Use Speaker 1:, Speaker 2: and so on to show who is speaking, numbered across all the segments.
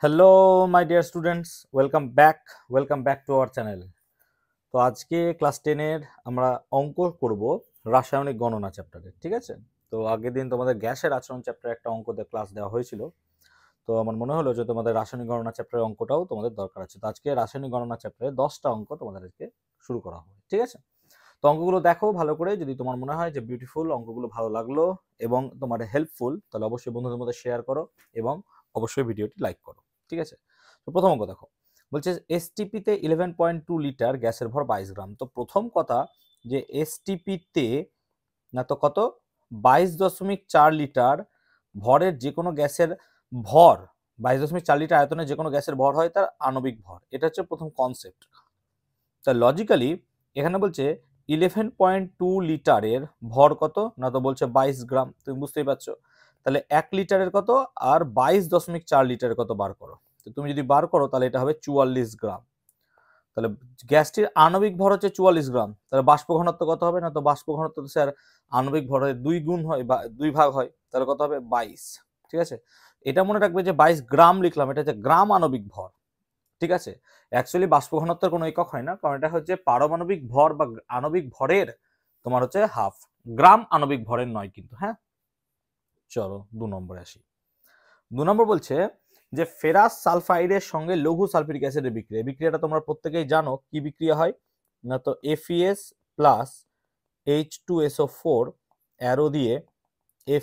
Speaker 1: Hello my dear students, welcome back to our channel. তো আজকে class 10-এর আমরা অঙ্ক করব রাসায়নিক গণনা চ্যাপ্টারে, ঠিক আছে? তো আগের দিন তোমাদের গ্যাসের আচরণ চ্যাপ্টারে একটা অঙ্ক ক্লাস দেওয়া হয়েছিল। তো আমার মনে হলো যে তোমাদের রাসায়নিক গণনা চ্যাপ্টারের অঙ্কটাও তোমাদের দরকার আছে। তো আজকে রাসায়নিক গণনা চ্যাপ্টারে 10টা অঙ্ক তোমাদেরকে শুরু করা হবে, ঠিক আছে? তো অঙ্কগুলো দেখো ভালো করে, যদি তোমার মনে হয় যে বিউটিফুল, অঙ্কগুলো ভালো লাগলো এবং তোমার হেল্পফুল, তাহলে অবশ্যই বন্ধুদের মধ্যে শেয়ার করো এবং অবশ্যই ভিডিওটি লাইক করো, ঠিক আছে? তো প্রথম অঙ্ক দেখো, বলছে এসটিপিতে 11.2 লিটার গ্যাসের ভর 22 গ্রাম। তো প্রথম কথা যে এসটিপিতে না তো কত, 22.4 লিটার ভরের যে কোনো গ্যাসের ভর, 22.4 লিটার আয়তনে যে কোনো গ্যাসের ভর হয় তার আণবিক ভর। এটা হচ্ছে প্রথম কনসেপ্ট। তা লজিক্যালি এখানে বলছে 11.2 লিটারের ভর কত, না তো বলছে 22 গ্রাম। তুমি বুঝতেই পারছো, তাহলে 1 লিটারের কত আর 22.4 লিটারের কত বার করো। তো তুমি যদি বার করো তাহলে এটা হবে 44 গ্রাম। তাহলে গ্যাসটির আণবিক ভর হচ্ছে 44 গ্রাম, তাহলে বাষ্প ঘনত্ব কত হবে, না তো বাষ্প ঘনত্ব তো স্যার আণবিক ভরের 2 গুণ হয় বা 2 ভাগ হয়, তাহলে কত হবে 22। ঠিক আছে, এটা মনে রাখবে যে 22 গ্রাম লিখলাম, এটা হচ্ছে গ্রাম আণবিক ভর। ঠিক আছে, অ্যাকচুয়ালি বাষ্প ঘনত্বের কোনো একক হয় না, কারণ এটা হচ্ছে পারমাণবিক ভর বা আণবিক ভরের তোমার হচ্ছে হাফ, গ্রাম আণবিক ভরের নয় কিন্তু। হ্যাঁ, চলো 2 নম্বরে আসি। 2 নম্বর বলছে যে ফেরাস সালফাইডের সঙ্গে লঘু সালফিউরিক অ্যাসিডের বিক্রিয়া। বিক্রিয়াটা তোমরা প্রত্যেকেই জানো কি বিক্রিয়া হয়, না তো FeS প্লাস H2SO4 অ্যারো দিয়ে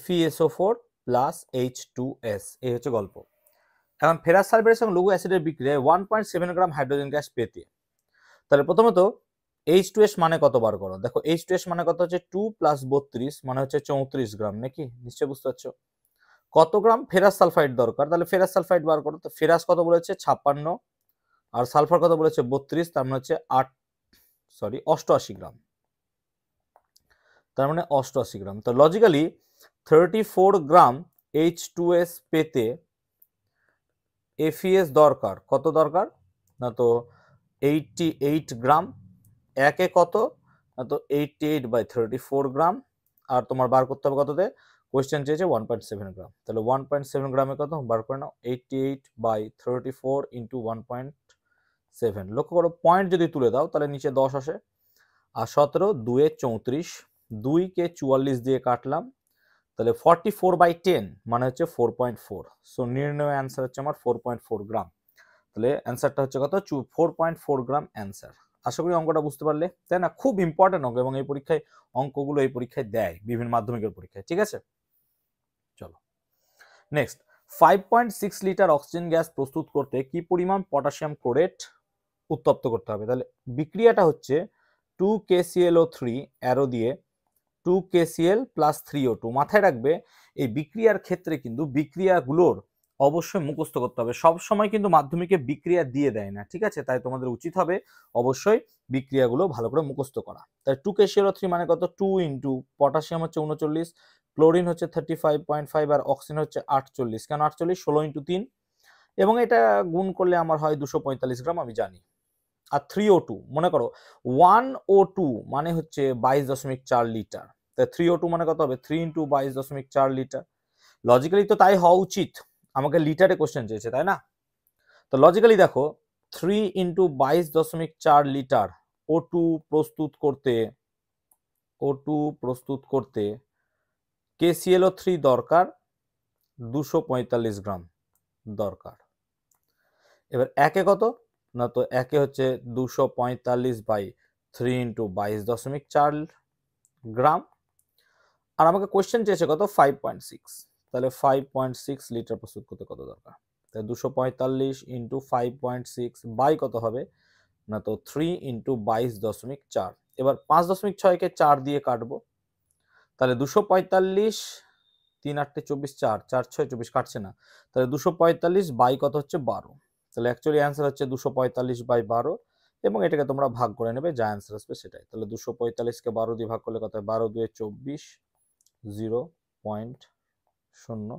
Speaker 1: FeSO4 প্লাস H2S, এই হচ্ছে গল্প। এখন ফেরাস সালফাইডের সঙ্গে লঘু অ্যাসিডের বিক্রিয়ায় 1.7 গ্রাম হাইড্রোজেন গ্যাস পেতে, তাহলে প্রথমত H2S মানে কত বার করো। দেখো H2S মানে কত হচ্ছে 2 প্লাস 32 মানে হচ্ছে 34 গ্রাম, নাকি? নিশ্চয় বুঝতে পারছো। কত গ্রাম ফেরাস সালফাইড দরকার, তাহলে ফেরাস সালফাইড বার করো। তো ফেরাস কত বলেছে 56, আর সালফার কত বলেছে 32, তার মানে হচ্ছে 88 গ্রাম। তার মানে 88 গ্রাম। তো লজিক্যালি 34 গ্রাম H2S পেতে FeS দরকার, কত দরকার, না তো 88 গ্রাম। একে কত, না তো 88/34 গ্রাম। আর তোমার বার করতে হবে কততে, কোয়েশ্চেন চেয়েছে 1.7 গ্রাম, তাহলে 1.7 গ্রামে কত বার করে নাও, 88/34 ইন্টু 1.7। লক্ষ্য করো পয়েন্ট যদি তুলে দাও তাহলে নিচে 10 আসে, আর 17 2 34, 2কে 44 দিয়ে কাটলাম, তাহলে 44/10 মানে হচ্ছে 4.4। সো নির্ণয় অ্যান্সার হচ্ছে আমার 4.4 গ্রাম। তাহলে অ্যান্সারটা হচ্ছে কত, 4.4 গ্রাম অ্যান্সার। আশা করি অঙ্কটা বুঝতে পারলে, তাই না? খুব ইম্পর্টেন্ট অঙ্ক, এবং এই পরীক্ষায় অঙ্কগুলো এই পরীক্ষায় দেয়, বিভিন্ন মাধ্যমিকের পরীক্ষায়, ঠিক আছে? চলো নেক্সট, 5.6 লিটার অক্সিজেন গ্যাস প্রস্তুত করতে কি পরিমাণ পটাশিয়াম ক্লোরেট উত্তপ্ত করতে হবে। তাহলে বিক্রিয়াটা হচ্ছে 2KClO3 অ্যারো দিয়ে 2KCl প্লাস 3O2। মাথায় রাখবে এই বিক্রিয়ার ক্ষেত্রে কিন্তু বিক্রিয়াগুলোর অবশ্যই মুখস্থ করতে হবে। সব সময় কিন্তু মাধ্যমিকে বিক্রিয়া দিয়ে দেয় না, ঠিক আছে? তাই তোমাদের উচিত হবে অবশ্যই বিক্রিয়াগুলো ভালো করে মুখস্থ করা। তাই 2KClO3 মানে কত, 2 ইন্টু পটাশিয়াম হচ্ছে 39, ক্লোরিন হচ্ছে 35.5, আর অক্সিজেন হচ্ছে 48। কেন 48, 16 × 3, এবং এটা গুণ করলে আমার হয় 245 গ্রাম, আমি জানি। আর 3O2 মনে করো 1O2 মানে হচ্ছে 22.4 লিটার, তাই 3O2 মানে কত হবে, 3 ইন্টু 22.4 লিটার। লজিক্যালি তো তাই হওয়া উচিত, আমাকে লিটারে কোশ্চেন চেয়েছে, তাই না? তো লজিক্যালি দেখো 3 ইন্টু 22.4 লিটার O2 প্রস্তুত করতে KClO3 দরকার 245 গ্রাম দরকার। এবার একে কত, না তো একে হচ্ছে 245/3 ইন্টু 22.4 গ্রাম, আর আমাকে কোয়েশ্চেন চেয়েছে কত, 5.6। তাহলে 5.6 লিটার প্রস্তুত করতে কত দরকার, তাহলে 245 ইন্টু 5.6 বাই কত হবে, না তো 3 ইন্টু 22.4। এবার 5.6কে 4 দিয়ে কাটবো, তাহলে 245, 3 8 24, 4 4 6 24, কাটছে না, তাহলে 245 বাই কত হচ্ছে 12। তাহলে অ্যাকচুয়ালি অ্যান্সার হচ্ছে 245/12, এবং এটাকে তোমরা ভাগ করে নেবে, যা অ্যান্সার আসবে সেটাই। তাহলে 245কে 12 দিয়ে ভাগ করলে কত হয়, 12 2 24, 0.0,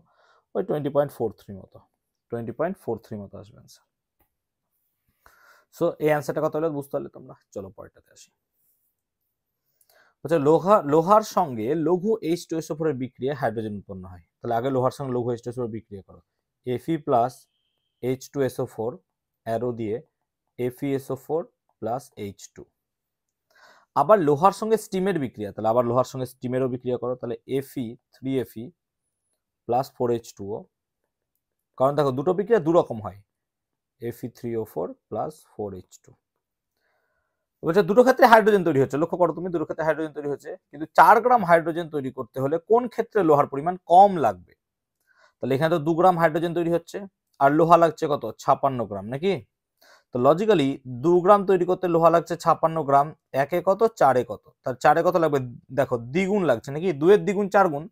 Speaker 1: ওই 20.43 মতো, 20.43 মতো আসবে অ্যান্সার। সো এই অ্যান্সারটা কত হলে বুঝতে পারলে তোমরা। চলো পরেরটাতে আসি। আচ্ছা, লোহার সঙ্গে লঘু H2SO4 এর বিক্রিয়া হাইড্রোজেন উৎপন্ন হয়। তাহলে আগে লোহার সঙ্গে লঘু H2SO4 বিক্রিয়া করো, Fe প্লাস H2SO4 অ্যারো দিয়ে FeSO4 প্লাস H2। আবার লোহার সঙ্গে স্টিমের বিক্রিয়া, তাহলে আবার লোহার সঙ্গে স্টিমেরও বিক্রিয়া করো, তাহলে Fe 3Fe প্লাস 4H2O। কারণ দেখো দুটো বিক্রিয়া দু রকম হয়, Fe3O4 প্লাস 4H2। বলছে দুটো ক্ষেত্রে হাইড্রোজেন তৈরি হচ্ছে, লক্ষ্য করো তুমি, দুটো ক্ষেত্রে হাইড্রোজেন তৈরি হচ্ছে, কিন্তু 4 গ্রাম হাইড্রোজেন তৈরি করতে হলে কোন ক্ষেত্রে লোহার পরিমাণ কম লাগবে? তাহলে এখানে তো 2 গ্রাম হাইড্রোজেন তৈরি হচ্ছে, আর লোহা লাগছে কত? 56 গ্রাম নাকি? তো লজিক্যালি 2 গ্রাম তৈরি করতে লোহা লাগছে 56 গ্রাম, একে কত 4 এ কত? তার 4 এ কত লাগবে? দেখো দ্বিগুণ লাগছে নাকি, 2 এর দ্বিগুণ 4 গুণ,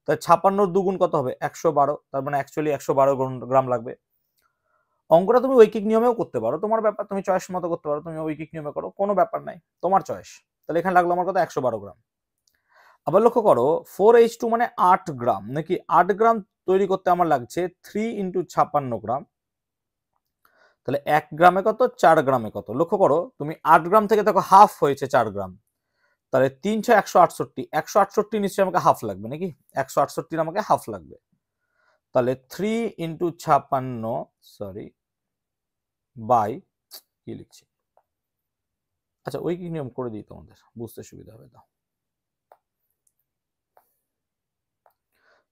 Speaker 1: তাই 56 এর দুগুণ কত হবে? 112, তার মানে অ্যাকচুয়ালি 112 গ্রাম লাগবে। অঙ্কটা তুমি ঐকিক নিয়মেও করতে পারো, তোমার ব্যাপার, তুমি চয়েস মতো করতে পারো, তুমি ঐকিক নিয়মে করো, কোনো ব্যাপার নাই, তোমার চয়েস। তাহলে এখানে লাগলো আমার কত? 112 গ্রাম। আবার লক্ষ্য করো 4H2 মানে 8 গ্রাম নাকি, 8 গ্রাম তৈরি করতে আমার লাগছে 3 × 56 গ্রাম, তাহলে 1 গ্রামে কত? 4 গ্রামে কত? লক্ষ্য করো তুমি 8 গ্রাম থেকে দেখো হাফ হয়েছে 4 গ্রাম, তাহলে 3 × 168, 168 নিশ্চয়ই আমাকে হাফ লাগবে নাকি, 168 আমাকে হাফ লাগবে, তাহলে 3 × 56 সরি বাই, কি লিখছি, আচ্ছা ওই কি নিয়ম করে দিই, তোমাদের বুঝতে সুবিধা হবে। দাও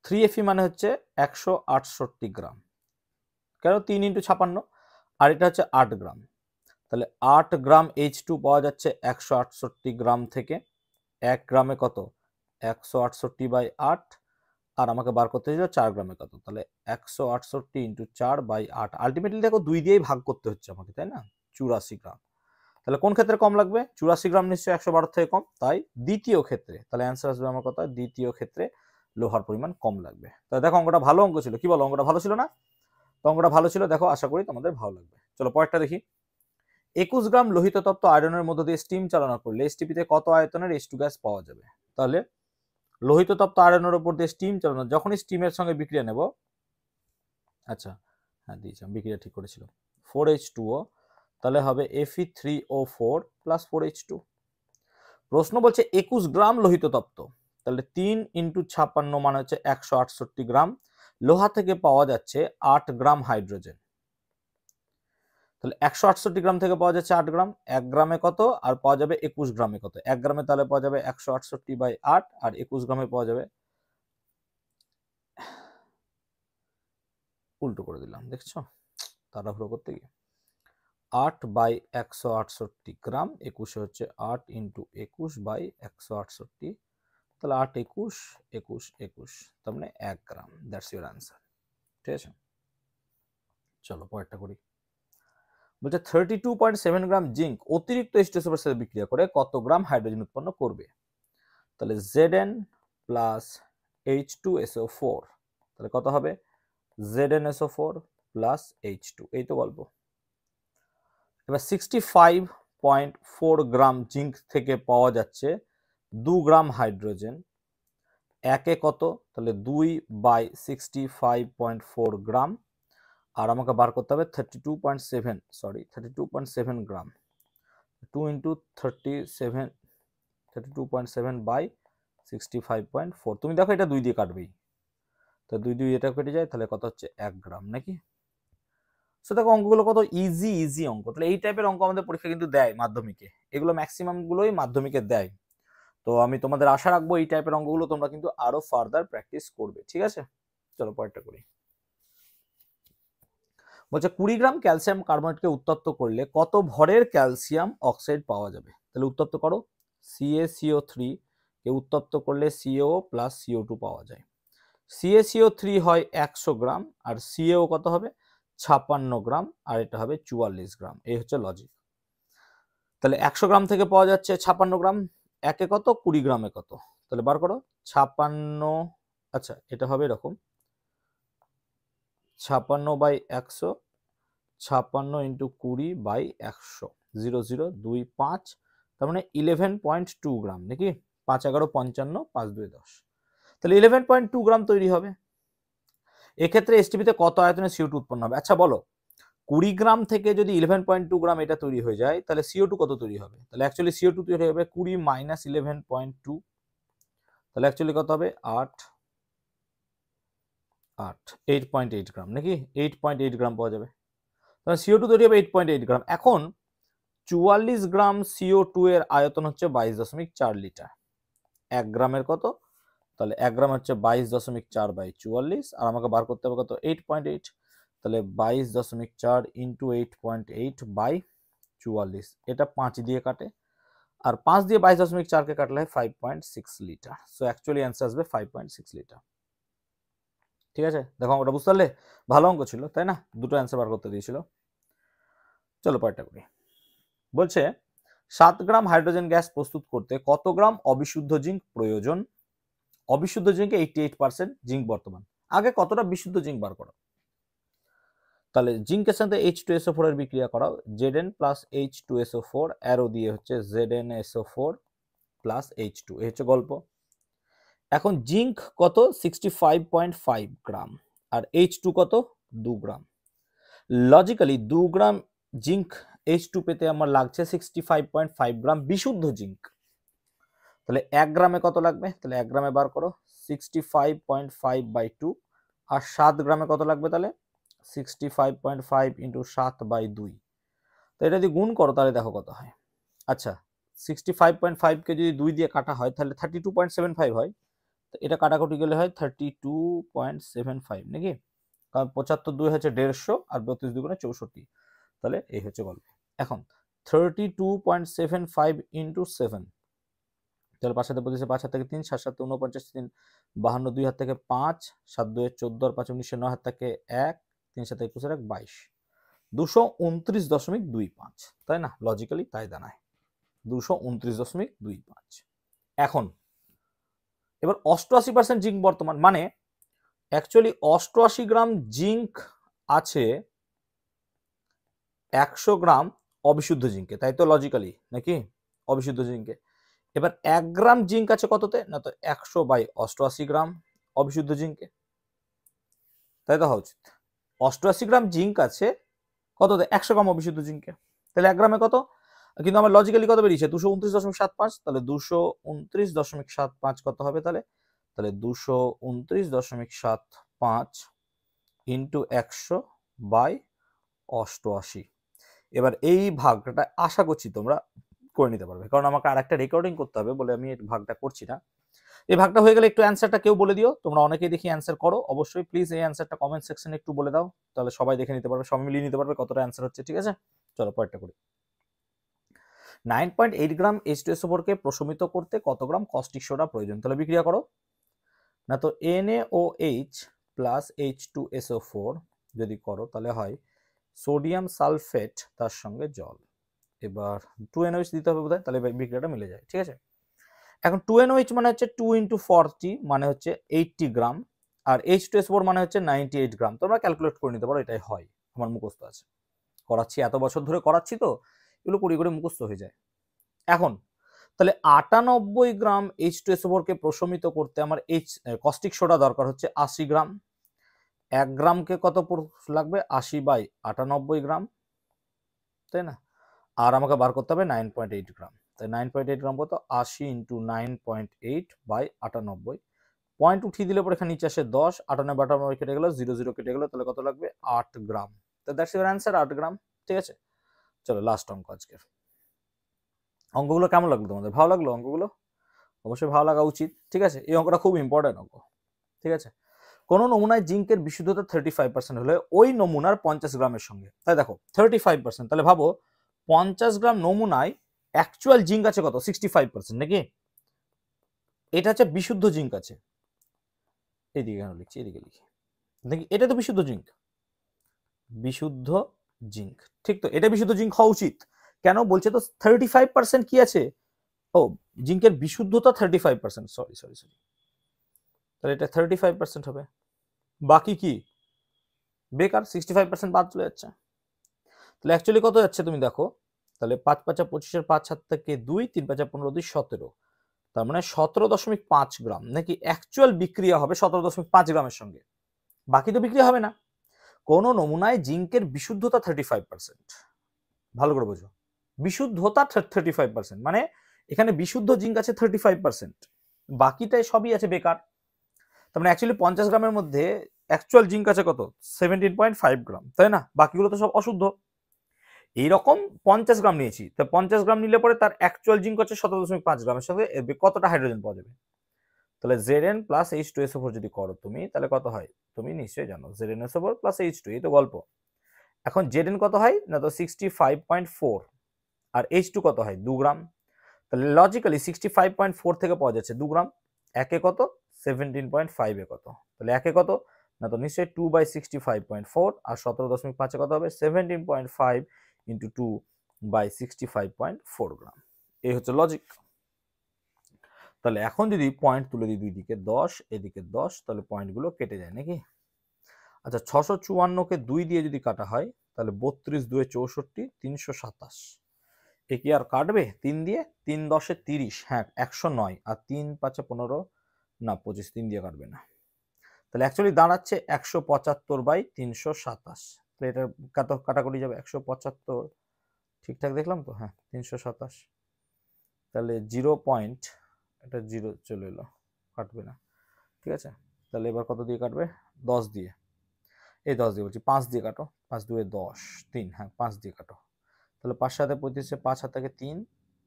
Speaker 1: 3Fe মানে হচ্ছে 168 গ্রাম, কেন 3 × 56, আর এটা হচ্ছে 8 গ্রাম, তাহলে 8 গ্রাম H2 পাওয়া যাচ্ছে 168 গ্রাম থেকে, 1 গ্রামে কত? 168/8, আর আমাকে বার করতে হচ্ছে 4 গ্রামে কত, তাহলে 168 × 4/8, আলটিমেটলি দেখো 2 দিয়েই ভাগ করতে হচ্ছে আমাকে, তাই না? 84 গ্রাম। তাহলে কোন ক্ষেত্রে কম লাগবে? 84 গ্রাম নিশ্চয়ই 112 থেকে কম, তাই দ্বিতীয় ক্ষেত্রে, তাহলে অ্যান্সার আসবে আমার কথা দ্বিতীয় ক্ষেত্রে লোহার পরিমাণ কম লাগবে। তাহলে দেখো অঙ্কটা ভালো অঙ্ক ছিল, কি বলো অঙ্কটা ভালো ছিল না? তো অঙ্কটা ভালো ছিল, দেখো আশা করি তোমাদের ভালো লাগবে। চলো পরেরটা দেখি। 21 গ্রাম লোহিত তপ্ত আয়রনের মধ্য দিয়ে স্টিম চালনা করলে এসটিপিতে কত আয়তনের H2 গ্যাস পাওয়া যাবে? তাহলে লোহিত তপ্ত আয়রনের উপর দিয়ে স্টিম চালানো, যখনই স্টিমের সঙ্গে বিক্রিয়া নেব, আচ্ছা হ্যাঁ দিয়েছিলাম, বিক্রিয়া ঠিক করেছিল, 4H2O, তাহলে হবে Fe3O4 প্লাস 4H2। প্রশ্ন বলছে 21 গ্রাম লোহিত তপ্ত, তাহলে 3 × 56 মানে হচ্ছে 168 গ্রাম, লোহা থেকে পাওয়া যাচ্ছে 8 গ্রাম হাইড্রোজেন, তাহলে 168 গ্রাম থেকে পাওয়া যাচ্ছে 8 গ্রাম, 1 গ্রামে কত? আর পাওয়া যাবে 21 গ্রামে কত? 1 গ্রামে তাহলে পাওয়া যাবে 168/8, আর 21 গ্রামে পাওয়া যাবে, উল্টো করে দিলাম, দেখছো তাড়াহুড়ো করতে গিয়ে, 8/168 গ্রাম, 21 হচ্ছে 8 × 21/168, তাহলে 8 21 21 21, তার মানে 1 গ্রাম, দ্যাটস ইউর আনসার। ঠিক আছে, চলো পরেরটা করি। বলছে 32.7 গ্রাম জিঙ্ক অতিরিক্ত H2SO4 সাথে বিক্রিয়া করে কত গ্রাম হাইড্রোজেন উৎপন্ন করবে? তাহলে Zn প্লাস H2SO4, তাহলে কত হবে? ZnSO4 প্লাস H2, এই তো গল্প। এবার 65.4 গ্রাম জিঙ্ক থেকে পাওয়া যাচ্ছে 2 গ্রাম হাইড্রোজেন, একে কত? তাহলে 2/65.4 গ্রাম, আর আমাকে বার করতে হবে 32.7 গ্রাম, 2 × 37 32.7/65.4, তুমি দেখো এটা 2 দিয়ে কাটবেই, তো 2 2 এটা কেটে যায়, তাহলে কত হচ্ছে? 1 গ্রাম নাকি। সো দেখো অঙ্কগুলো কত ইজি অঙ্ক, তাহলে এই টাইপের অঙ্ক আমাদের পরীক্ষা কিন্তু দেয় মাধ্যমিকে, এগুলো ম্যাক্সিমাম গুলোই মাধ্যমিকে দেয়, তো আমি তোমাদের আশা রাখবো এই টাইপের অঙ্কগুলো তোমরা কিন্তু আরো ফার্দার প্র্যাকটিস করবে। ঠিক আছে, চলো পরেরটা করি। বলছে 20 গ্রাম ক্যালসিয়াম কার্বনেটকে উত্তপ্ত করলে কত ভরের ক্যালসিয়াম অক্সাইড পাওয়া যাবে? তাহলে উত্তপ্ত করো, CaCO3 কে উত্তপ্ত করলে CO প্লাস CO2 পাওয়া যায়, CaCO3 হয় 100 গ্রাম, আর CaO কত হবে? 56 গ্রাম, আর এটা হবে 44 গ্রাম। এই হচ্ছে লজিক। তাহলে 100 গ্রাম থেকে পাওয়া যাচ্ছে 56 গ্রাম, একে কত? 20 গ্রামে কত? তাহলে বার করো 56, আচ্ছা এটা হবে এরকম 56/100, 56 × 20/100, 0025, তার মানে 11.2 গ্রাম নাকি, 5 11 55, 5 2 10, তাহলে 11.2 গ্রাম তৈরি হবে। এক্ষেত্রে এসটিপিতে কত আয়তনে CO2 উৎপন্ন হবে? আচ্ছা বলো, 20 গ্রাম থেকে যদি 11.2 গ্রাম এটা তৈরি হয়ে যায়, তাহলে CO2 কত তৈরি হবে? তাহলে অ্যাকচুয়ালি CO2 তৈরি হবে 20 - 11.2, তাহলে অ্যাকচুয়ালি কত হবে? 8.8 গ্রাম নাকি, 8.8 গ্রাম পাওয়া যাবে। CO2 তৈরি হবে 8.8 গ্রাম। এখন 44 গ্রাম CO2 এর আয়তন হচ্ছে 22.4 লিটার। 1 গ্রামের কত? তাহলে 1 গ্রাম হচ্ছে 22.4 বাই 44, আর আমাকে বার করতে হবে কত? 8.8। তাহলে 22.4 ইন্টু 8.8 বাই 44, এটা 5 দিয়ে কাটে, আর 5 দিয়ে 22.4 কে কাটলে হয় 5.6 লিটার। সো অ্যাকচুয়ালি অ্যান্সার আসবে 5.6 লিটার। ঠিক আছে, দেখো ওটা বুঝতে পারলে? ভালো অঙ্ক ছিল, তাই না? দুটো অ্যান্সার বার করতে দিয়েছিল। চলো পরেরটা করি। বলছে 7 গ্রাম হাইড্রোজেন গ্যাস প্রস্তুত করতে কত গ্রাম অবিশুদ্ধ জিঙ্ক প্রয়োজন? অবিশুদ্ধ জিঙ্কে 88% জিঙ্ক বর্তমান। আগে কতটা বিশুদ্ধ জিঙ্ক বার করো। তাহলে জিঙ্কের সাথে H2SO4 এর বিক্রিয়া করাও, Zn প্লাস H2SO4, অ্যারো দিয়ে হচ্ছে ZnSO4 প্লাস H2, এই হচ্ছে গল্প। এখন জিঙ্ক কত? 65.5 গ্রাম, আর H2 কত? 2 গ্রাম। লজিক্যালি 2 গ্রাম জিঙ্ক H2 পেতে আমার লাগছে 65.5 গ্রাম বিশুদ্ধ জিঙ্ক। তাহলে 1 গ্রামে কত লাগবে? তাহলে 1 গ্রামে বার করো 65.5 বাই 2, আর 7 গ্রামে কত লাগবে? তাহলে 65.5 ইন্টু 7 বাই 2। তো এটা যদি গুণ করো তাহলে দেখো কত হয়। আচ্ছা, 65.5 কে যদি 2 দিয়ে কাটা হয় তাহলে 32.75 হয়। তো এটা কাটাকুটি গেলে হয় 32.75 নাকি? কারণ 75 2 হচ্ছে 150, আর 32 2 গুণে 64। তাহলে এই হচ্ছে গল্প। এখন 32.75 ইন্টু 7, তাহলে 5 হাতে 25, 5 হাত থেকে 3, 7 7 49, 3 52, 2 হাত থেকে 5, 7 2 14, 5 19, 9 হাত থেকে 1, 3 7 21 1 22, 229.25, তাই না? লজিক্যালি তাই দাঁড়ায় 229.25। এখন এবার 88% জিঙ্ক বর্তমান, মানে অ্যাকচুয়ালি 88 গ্রাম জিঙ্ক আছে 100 গ্রাম অবিশুদ্ধ জিঙ্কে, তাই তো? লজিক্যালি নাকি? অবিশুদ্ধ জিঙ্কে। এবার 1 গ্রাম জিঙ্ক আছে কততে? না তো 100 বাই 88 গ্রাম অবিশুদ্ধ জিঙ্কে, তাই তো হওয়া উচিত। 88 গ্রাম জিঙ্ক আছে কততে? 100 গ্রাম অবিশুদ্ধ জিঙ্কে। তাহলে 1 গ্রামে কত? কিন্তু আমার লজিক্যালি কত বেরিয়েছে? 229.75। তাহলে 229.75 কত হবে তাহলে? তাহলে 229.75 ইন্টু 100 বাই 88। এবার এই ভাগটা আশা করছি তোমরা করে নিতে পারবে, কারণ আমাকে আর একটা রেকর্ডিং করতে হবে বলে আমি এই ভাগটা করছি না। এই ভাগটা হয়ে গেলে একটু অ্যান্সারটা কেউ বলে দিও, তোমরা অনেকেই দেখি অ্যান্সার করো, অবশ্যই প্লিজ এই অ্যান্সারটা কমেন্ট সেকশনে একটু বলে দাও, তাহলে সবাই দেখে নিতে পারবে, সবাই মিলিয়ে নিতে পারবে কতটা অ্যান্সার হচ্ছে। ঠিক আছে, চলো পরেরটা করি। 9.8 গ্রাম H2SO4 কে প্রশমিত করতে কত গ্রাম কস্টিক সোডা প্রয়োজন? তাহলে বিক্রিয়া করো। না তো NaOH প্লাস H2SO4 যদি করো তাহলে হয় সোডিয়াম সালফেট তার সঙ্গে জল। এবার 2NaOH দিতে হবে বোধহয়, তাহলে বিক্রিয়াটা মিলে যায়। ঠিক আছে, এখন 2NaOH মানে হচ্ছে 2 × 40 মানে হচ্ছে 80 গ্রাম, আর H2SO4 মানে হচ্ছে 98 গ্রাম। তোমরা ক্যালকুলেট করে নিতে পারো, এটাই হয়, আমার মুখস্থ আছে, করাচ্ছি, এত বছর ধরে করাচ্ছি তো এগুলো কুড়ি করে মুখস্থ হয়ে যায়। এখন তাহলে 98 গ্রাম H2SO4 কে প্রশমিত করতে আমার কস্টিক সোডা দরকার হচ্ছে 80 গ্রাম। 1 গ্রামকে কত লাগবে? 80 বাই 98 গ্রাম, তাই না? আর আমাকে বার করতে হবে 9.8 গ্রাম। তাই 9.8 গ্রাম কত? 80 ইন্টু 9.8 বাই 98। পয়েন্ট উঠিয়ে দিলে পরে এখানে নিচে আসে 10, 98 98 কেটে গেল, 0 0 কেটে গেল, তাহলে কত লাগবে? 8 গ্রাম। তো দ্যাটস ইউর অ্যান্সার, 8 গ্রাম। ঠিক আছে, চলো লাস্ট অঙ্ক আজকের। অঙ্কগুলো কেমন লাগলো তোমাদের? ভালো লাগলো অঙ্কগুলো? অবশ্যই ভালো লাগা উচিত। ঠিক আছে, এই অঙ্কটা খুব ইম্পর্টেন্ট অঙ্ক। ঠিক আছে, কোন নমুনায় জিঙ্কের বিশুদ্ধতা 35% হলে ওই নমুনার 50 গ্রামের সঙ্গে, তাই দেখো 35%, তাহলে ভাবো 50 গ্রাম নমুনায় অ্যাকচুয়াল জিঙ্ক আছে কত? 65% নাকি? এটা হচ্ছে বিশুদ্ধ জিঙ্ক আছে, এইদিকে কেন লিখছি, এদিকে লিখি দেখি, এটা তো বিশুদ্ধ জিঙ্ক, বিশুদ্ধ জিঙ্ক, ঠিক তো? এটা বিশুদ্ধ জিঙ্ক হওয়া উচিত। কেন বলছে তো 35% কি আছে? ও, জিঙ্কের বিশুদ্ধতা 35%, সরি, তাহলে এটা 35% হবে, বাকি কি বেকার, 65% বাদ চলে যাচ্ছে। তাহলে অ্যাকচুয়ালি কত যাচ্ছে তুমি দেখো, তাহলে 5 5 25 5 7 থেকে 2, 3 5 15 2 17, তার মানে 17.5 গ্রাম নাকি অ্যাকচুয়াল বিক্রিয়া হবে 17.5 গ্রামের সঙ্গে, বাকি তো বিক্রিয়া হবে না। কোন নমুনায় জিঙ্কের বিশুদ্ধতা 35%, ভালো করে বোঝো, বিশুদ্ধতা 35%, মানে এখানে বিশুদ্ধ জিঙ্ক আছে 35%, বাকিটাই সবই আছে বেকার। তার মানে অ্যাকচুয়ালি 50 গ্রামের মধ্যে অ্যাকচুয়াল জিঙ্ক আছে কত 17.5 গ্রাম, তাই না? বাকিগুলো তো সব অশুদ্ধ। এইরকম 50 গ্রাম নিয়েছি, তো 50 গ্রাম নিলে পরে তার অ্যাকচুয়াল জিঙ্ক হচ্ছে 17.5 গ্রামের সাথে কতটা হাইড্রোজেন পাওয়া যাবে? তাহলে Zn প্লাস H2SO4 যদি করো তুমি, তাহলে কত হয়? তুমি নিশ্চয়ই জানো ZnSO4 প্লাস H2, এই তো গল্প। এখন Zn কত হয় না, তো 65.4, আর H2 কত হয় 2 গ্রাম। তাহলে লজিক্যালি 65.4 থেকে পাওয়া যাচ্ছে 2 গ্রাম, একে কত 17.5 এ কত, তাহলে একে কত না, তো নিশ্চয়ই 2/65.4, আর 17.5 কত হবে 17.5 ইন্টু 2/65.4 গ্রাম। এই হচ্ছে লজিক। তাহলে এখন যদি পয়েন্ট তুলে দিই দুই দিকে 10, এদিকে 10, তাহলে পয়েন্টগুলো কেটে যায় নাকি? আচ্ছা 654কে 2 দিয়ে যদি কাটা হয়, তাহলে 32 2 64, 327। এ কি আর কাটবে 3 দিয়ে? 3 10 30, হ্যাঁ 109, আর 3 5 15, না 25, 3 দিয়ে কাটবে না। তাহলে অ্যাকচুয়ালি দাঁড়াচ্ছে 175/327। তাহলে এটা কাটাকুটি যাবে 175, ঠিকঠাক দেখলাম তো? হ্যাঁ 327, তাহলে 0 পয়েন্ট, এটা 0 চলে এলো, কাটবে না, ঠিক আছে। তাহলে এবার কত দিয়ে কাটবে? 10 দিয়ে, এই 10 দিয়ে বলছি, 5 দিয়ে কাটো, 5 2 10, 3, হ্যাঁ 5 দিয়ে কাটো। তাহলে 5 7 35, 5 হাত থেকে 3,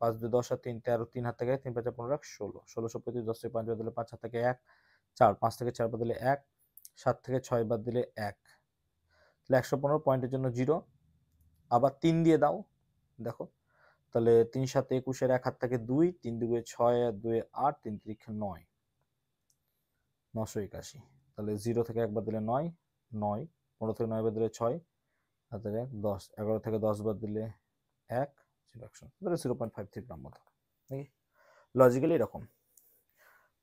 Speaker 1: 5 2 10 আর 3 13, 3 হাত থেকে 3 5 15, 16, 1635, 10 থেকে 5 বাদ দিলে 5 হাত থেকে 1, 4, 5 থেকে 4 বাদ দিলে 1, 7 থেকে 6 বাদ দিলে 1, তাহলে 115 পয়েন্টের জন্য 0, আবার 3 দিয়ে দাও, দেখো তাহলে 3 7 21 এর 1 হাত থেকে 2, 3 2 6 আর 2 8, 3 3 9, 981, তাহলে 0 থেকে 1 বাদ দিলে 9, 9, 15 থেকে 9 বাদ দিলে 6, হাতে 1 10, 11 থেকে 10 বাদ দিলে 1, 0.53 গ্রাম মতো নাকি? লজিক্যালি এরকম,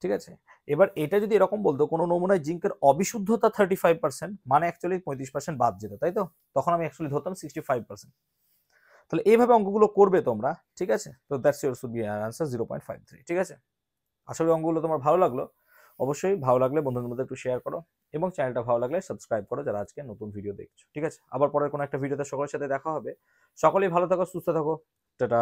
Speaker 1: ঠিক আছে। এবার এটা যদি এরকম বলতো কোনো নমুনায় জিঙ্কের অবিশুদ্ধতা 35%, মানে অ্যাকচুয়ালি 35% বাদ যেত, তাই তো? তখন আমি অ্যাকচুয়ালি ধরতাম 65%। তাহলে এইভাবে অঙ্কগুলো করবে তোমরা, ঠিক আছে? তো that's your should be answer 0.53, ঠিক আছে। আশা করি অঙ্কগুলো তোমার ভালো লাগলো। অবশ্যই ভালো লাগলে বন্ধুদের মধ্যে একটু শেয়ার করো, এবং চ্যানেলটা ভালো লাগলে সাবস্ক্রাইব করো যারা আজকে নতুন ভিডিও দেখছো, ঠিক আছে। আবার পরের কোনো একটা ভিডিওতে সকলের সাথে দেখা হবে। সকলেই ভালো থাকো, সুস্থ থাকো, টাটা।